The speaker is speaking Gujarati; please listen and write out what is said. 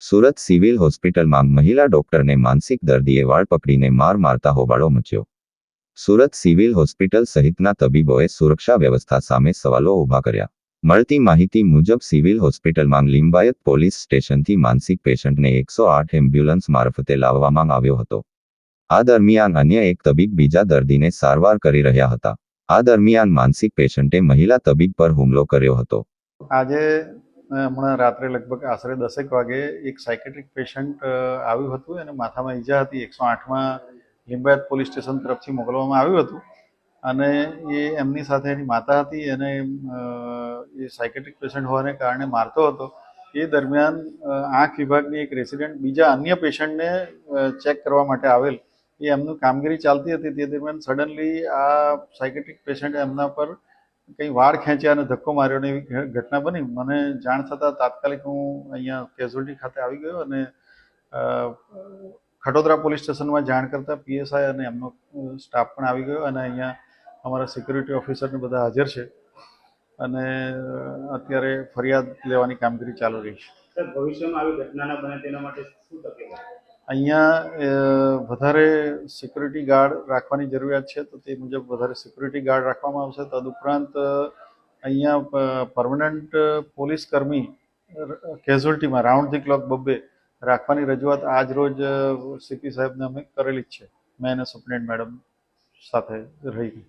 સુરત સિવિલ હોસ્પિટલમાં મહિલા ડોક્ટરને માનસિક દર્દીએ વાળ પકડીને માર મારતા હોબાળો મચ્યો. સુરત સિવિલ હોસ્પિટલ સહિતના તબીબોએ સુરક્ષા વ્યવસ્થા સામે સવાલો ઊભા કર્યા. મળતી માહિતી મુજબ સિવિલ હોસ્પિટલમાં લિંબાયત પોલીસ સ્ટેશનથી માનસિક પેશન્ટને 108 એમ્બ્યુલન્સ મારફતે લાવવામાં આવ્યો હતો. આ દરમિયાન અન્ય એક તબીબ બીજા દર્દીને સારવાર કરી રહ્યા હતા. આ દરમિયાન માનસિક પેશન્ટે મહિલા તબીબ પર હુમલો કર્યો હતો. આજે હમણાં રાત્રે લગભગ આશરે 10 વાગે એક સાયકેટ્રિક પેશન્ટ આવ્યું હતું અને માથામાં ઈજા હતી. 108માં લિંબાયત પોલીસ સ્ટેશન તરફથી મોકલવામાં આવ્યું હતું અને એ એમની સાથે એની માતા હતી અને એ સાયકેટ્રિક પેશન્ટ હોવાને કારણે મારતો હતો. એ દરમિયાન આંખ વિભાગની એક રેસિડેન્ટ બીજા અન્ય પેશન્ટને ચેક કરવા માટે આવેલ. એ એમનું કામગીરી ચાલતી હતી. તે દરમિયાન સડનલી આ સાયકેટ્રિક પેશન્ટે એમના પર કંઈ વાળ ખેંચ્યા અને ધક્કો માર્યો ને એવી ઘટના બની. મને જાણ થતાં તાત્કાલિક હું અહીંયા કેઝ્યુઅલ્ટી ખાતે આવી ગયો અને ખટોદરા પોલીસ સ્ટેશનમાં જાણ કરતાં પીએસઆઈ અને એમનો સ્ટાફ પણ આવી ગયો અને અહીંયા અમારા સિક્યુરિટી ઓફિસરને બધા હાજર છે અને અત્યારે ફરિયાદ લેવાની કામગીરી ચાલુ રહી છે. સર, ભવિષ્યમાં આવી ઘટના ન બને તેના માટે શું તકેદારી? અહીંયા વધારે સિક્યુરિટી ગાર્ડ રાખવાની જરૂરિયાત છે, તો તે મુજબ વધારે સિક્યુરિટી ગાર્ડ રાખવામાં આવશે. તદુપરાંત અહીંયા પરમનન્ટ પોલીસ કર્મી કેઝ્યુઅલ્ટીમાં રાઉન્ડ ધી ક્લોક 2 રાખવાની રજૂઆત આજ રોજ સીપી સાહેબને અમે કરેલી જ છે. મેં અને સુપ્રિન્ટેન્ડન્ટ મેડમ સાથે રહી.